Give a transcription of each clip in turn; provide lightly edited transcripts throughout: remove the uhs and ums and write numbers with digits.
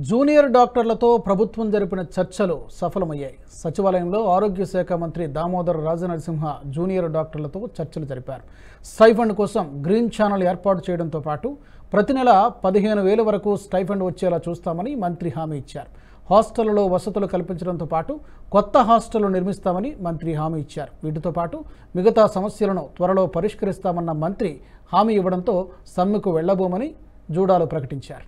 Junior డాక్టర్లతో ప్రభుత్వం జరిపిన చర్చలు సఫలమయ్యాయి. సచివాలయంలో ఆరోగ్య శాఖ మంత్రి దామోదర్ రాజనరసింహ జూనియర్ డాక్టర్లతో చర్చలు జరిపారు. స్టైఫండ్ కోసం గ్రీన్ ఛానల్ ఏర్పాటు చేయడంతో పాటు ప్రతి నెల 15,000 వరకు స్టైఫండ్ వచ్చేలా చూస్తామని మంత్రి హామీ ఇచ్చారు. హాస్టళ్లలో వసతులు కల్పించడంతో పాటు కొత్త హాస్టళ్లు నిర్మిస్తామని మంత్రి హామీ ఇచ్చారు. వీటితో పాటు మిగతా సమస్యలను త్వరలో పరిష్కరిస్తామన్న మంత్రి హామీ ఇవ్వడంతో సమ్మెకు వెళ్లబోమని జూడాలు ప్రకటించారు.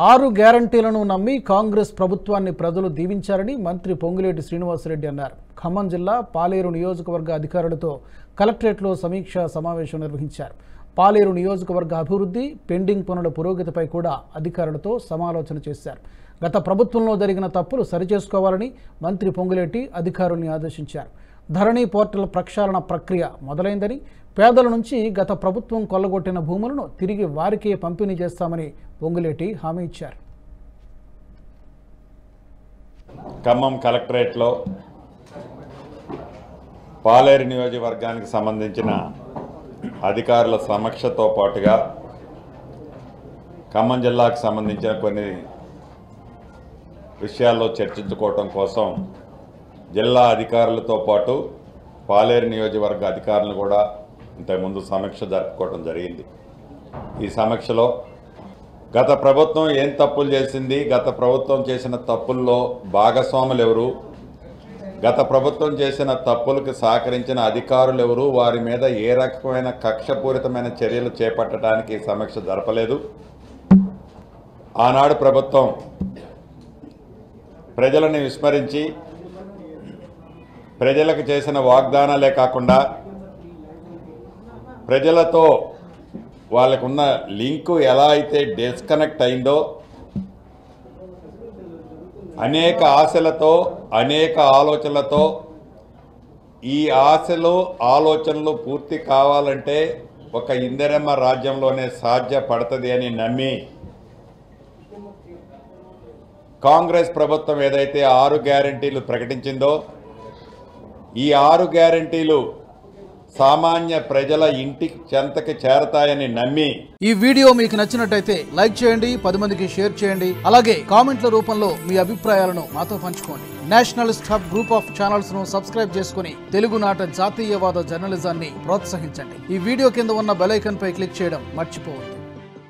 ఆరు గ్యారంటీలను నమ్మి కాంగ్రెస్ ప్రభుత్వాన్ని ప్రజలు దీవించారని మంత్రి పొంగులేటి శ్రీనివాసరెడ్డి అన్నారు. ఖమ్మం జిల్లా పాలేరు నియోజకవర్గ అధికారులతో కలెక్టరేట్లో సమీక్షా సమావేశం నిర్వహించారు. పాలేరు నియోజకవర్గ అభివృద్ధి, పెండింగ్ పనుల పురోగతిపై కూడా అధికారులతో సమాలోచన చేశారు. గత ప్రభుత్వంలో జరిగిన తప్పులు సరిచేసుకోవాలని మంత్రి పొంగులేటి అధికారుల్ని ఆదేశించారు. ధరణి పోర్టల్ ప్రక్షాళన ప్రక్రియ మొదలైందని, పేదల నుంచి గత ప్రభుత్వం కొల్లగొట్టిన భూములను తిరిగి వారికే పంపిణీ చేస్తామని పొంగులేటి హామీ ఇచ్చారు. ఖమ్మం కలెక్టరేట్లో పాలేరు నియోజకవర్గానికి సంబంధించిన అధికారుల సమీక్షతో పాటుగా ఖమ్మం జిల్లాకు సంబంధించిన కొన్ని విషయాల్లో చర్చించుకోవటం కోసం జిల్లా అధికారులతో పాటు పాలేరు నియోజకవర్గ అధికారులను కూడా ఇంతకుముందు సమీక్ష జరుపుకోవడం జరిగింది. ఈ సమీక్షలో గత ప్రభుత్వం ఏం తప్పులు చేసింది, గత ప్రభుత్వం చేసిన తప్పుల్లో భాగస్వాములు ఎవరు, గత ప్రభుత్వం చేసిన తప్పులకు సహకరించిన అధికారులు ఎవరు, వారి మీద ఏ రకమైన కక్షపూరితమైన చర్యలు చేపట్టడానికి సమీక్ష జరపలేదు. ఆనాడు ప్రభుత్వం ప్రజలను విస్మరించి ప్రజలకు చేసిన వాగ్దానాలే కాకుండా ప్రజలతో వాళ్ళకున్న లింకు ఎలా అయితే డిస్కనెక్ట్ అయిందో, అనేక ఆశలతో అనేక ఆలోచనలతో ఈ ఆశలు ఆలోచనలు పూర్తి కావాలంటే ఒక ఇందిరమ్మ రాజ్యంలోనే సాధ్యపడుతుంది అని నమ్మి కాంగ్రెస్ ప్రభుత్వం ఏదైతే 6 గ్యారంటీలు ప్రకటించిందో, ఈ 6 గ్యారంటీలు సామాన్య ప్రజల ఇంటి చెంతకి చేరతాయని నమ్మి. ఈ వీడియో మీకు నచ్చినట్టయితే లైక్ చేయండి, 10 మందికి షేర్ చేయండి. అలాగే కామెంట్ల రూపంలో మీ అభిప్రాయాలను మాతో పంచుకోండి. Nationalist hub group of channels ను సబ్స్క్రైబ్ చేసుకుని తెలుగునాట జాతీయవాద జర్నలిజాన్ని ప్రోత్సహించండి. ఈ వీడియో కింద ఉన్న బెల్ ఐకాన్ పై క్లిక్ చేయడం మర్చిపోవద్దు.